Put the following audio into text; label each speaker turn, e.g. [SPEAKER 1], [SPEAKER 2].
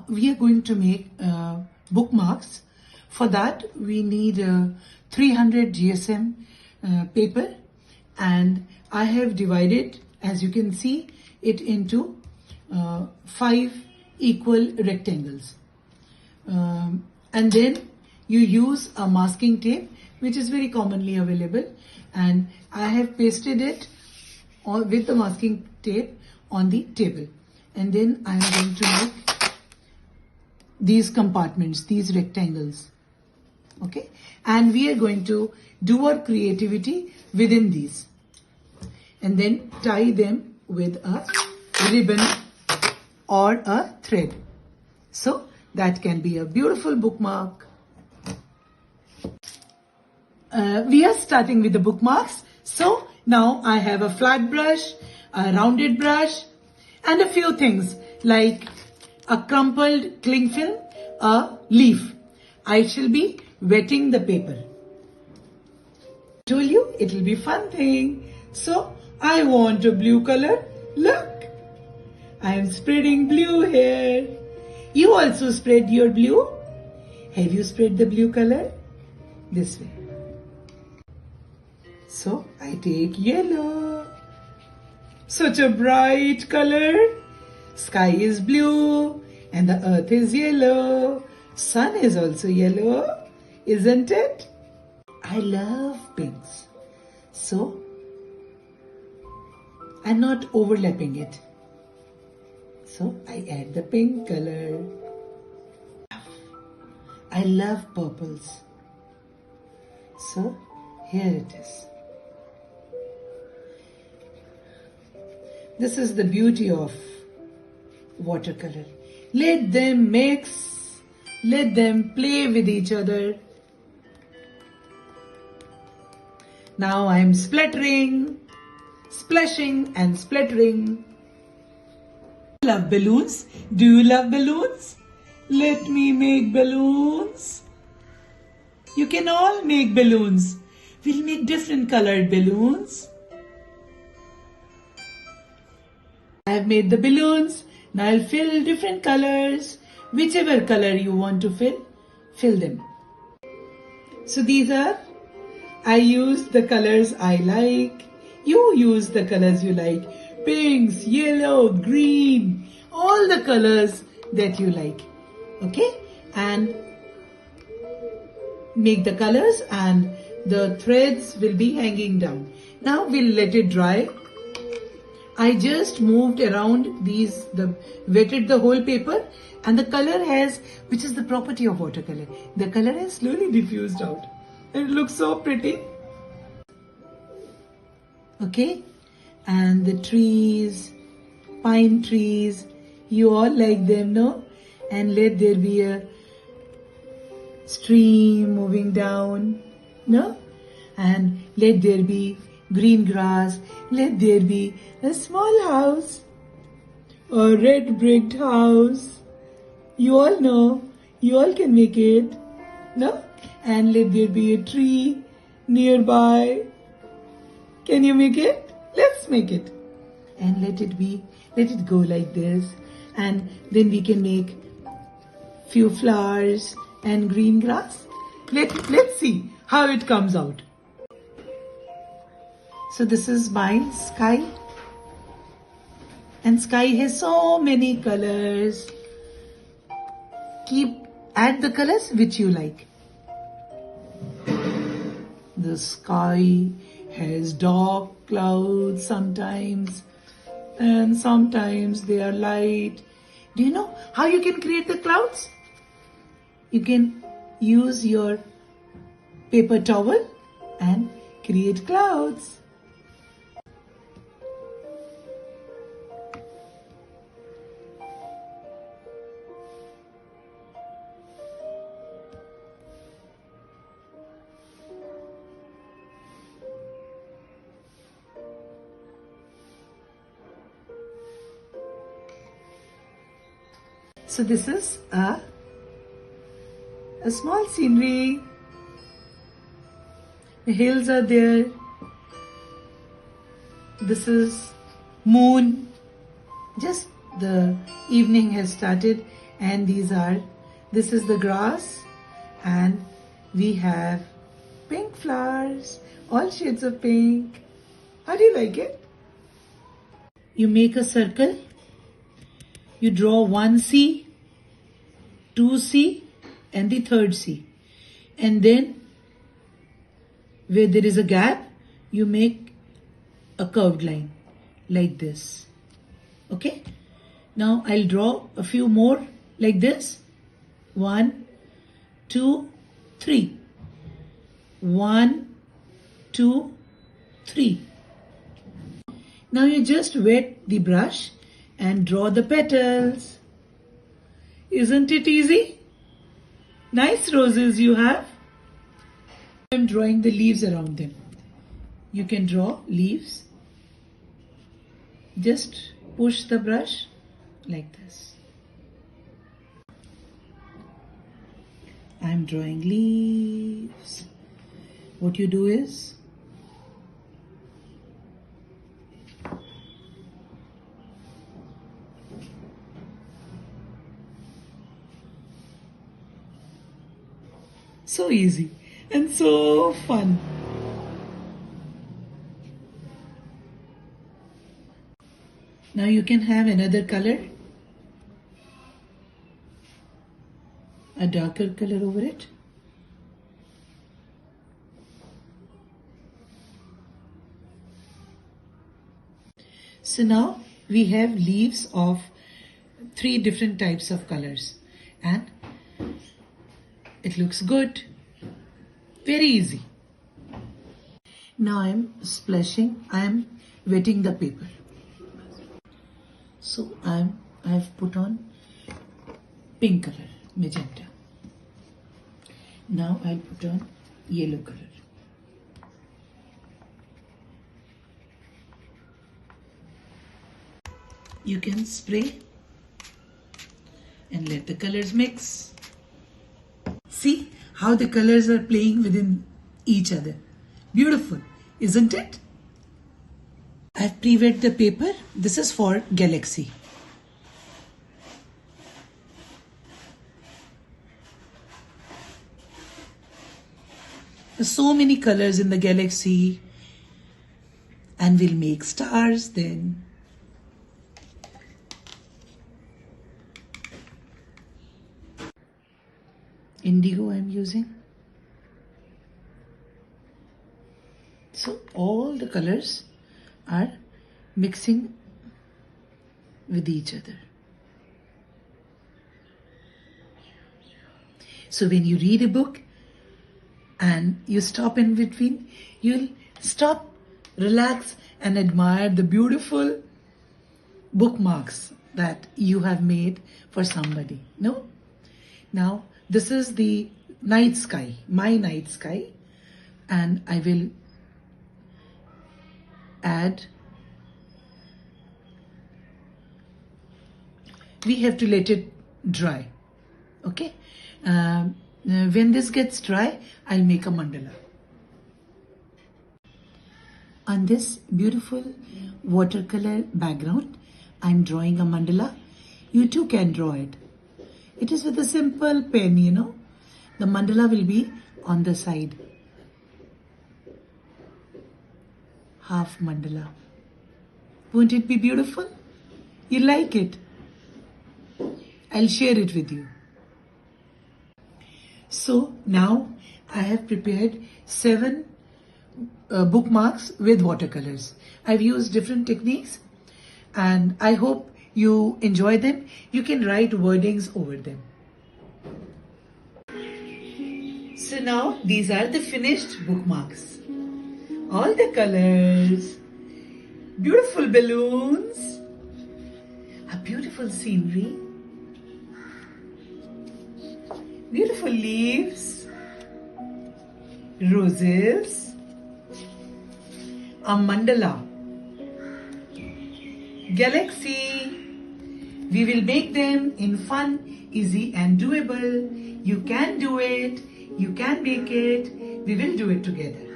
[SPEAKER 1] we are going to make bookmarks. For that we need 300 GSM paper, and I have divided, as you can see, it into 5 equal rectangles. And then you use a masking tape, which is very commonly available, and I have pasted it with the masking tape on the table. And then I am going to make these compartments, these rectangles. Okay, and we are going to do our creativity within these, and then tie them with a ribbon or a thread, so that can be a beautiful bookmark. We are starting with the bookmarks. So now I have a flat brush, a rounded brush, and a few things like a crumpled cling film, a leaf. I shall be wetting the paper. I told you it will be fun thing. So I want a blue color. Look, I am spreading blue here. You also spread your blue. Have you spread the blue color? This way. So I take yellow. Such a bright color. Sky is blue and the earth is yellow. Sun is also yellow, isn't it? I love pinks. So I'm not overlapping it. So I add the pink color. I love purples. So here it is. This is the beauty of watercolor. Let them mix. Let them play with each other. Now I am splattering, splashing and splattering. Love balloons? Do you love balloons? Let me make balloons. You can all make balloons. We'll make different colored balloons. I have made the balloons. Now I'll fill different colors. Whichever color you want to fill them. So these are, I use the colors I like. You use the colors you like. Pinks, yellow, green, all the colors that you like. Okay? And make the colors, and the threads will be hanging down. Now we'll let it dry. I just moved around these, wetted the whole paper, and the color has, which is the property of watercolor, the color has slowly diffused out. It looks so pretty. Okay, and the trees, pine trees, you all like them, no? And let there be a stream moving down, no? And let there be green grass. Let there be a small house, a red bricked house. You all know, you all can make it, no? And let there be a tree nearby. Can you make it? Let's make it. And let it go like this. And then we can make few flowers and green grass. Let's see how it comes out. So this is my sky. And sky has so many colors. Add the colors which you like. The sky has dark clouds sometimes, and sometimes they are light. Do you know how you can create the clouds? You can use your paper towel and create clouds. So this is a small scenery. The hills are there. This is moon. Just the evening has started And this is the grass, and we have pink flowers, all shades of pink. How do you like it? You make a circle, you draw one C, two C, and the third C. And then where there is a gap, you make a curved line like this. Okay? Now I'll draw a few more like this. 1, 2, 3. 1, 2, 3. Now you just wet the brush and draw the petals. Isn't it easy? Nice roses you have. I'm drawing the leaves around them. You can draw leaves. Just push the brush like this. I'm drawing leaves. What you do is so easy and so fun. Now you can have another color, a darker color over it. So now we have leaves of 3 different types of colors, and it looks good. Very easy. Now I'm splashing, I'm wetting the paper. So I've put on pink color, magenta. Now I'll put on yellow color. You can spray and let the colors mix. See how the colors are playing within each other. Beautiful, isn't it? I've pre-wet the paper. This is for Galaxy. There's so many colors in the Galaxy, and we'll make stars then. Indigo I'm using. So all the colors are mixing with each other. So when you read a book and you stop in between, you'll stop, relax, and admire the beautiful bookmarks that you have made for somebody. No? Now, this is the night sky, my night sky, and I will add. We have to let it dry. Okay? When this gets dry, I'll make a mandala. On this beautiful watercolor background, I'm drawing a mandala. You too can draw it. It is with a simple pen, you know. The mandala will be on the side. Half mandala. Won't it be beautiful? You like it? I'll share it with you. So now I have prepared 7 bookmarks with watercolors. I've used different techniques and I hope you enjoy them. You can write wordings over them. So now these are the finished bookmarks. All the colors, beautiful balloons, a beautiful scenery, beautiful leaves, roses, a mandala, Galaxy. We will make them in fun, easy and doable. You can do it. You can make it. We will do it together.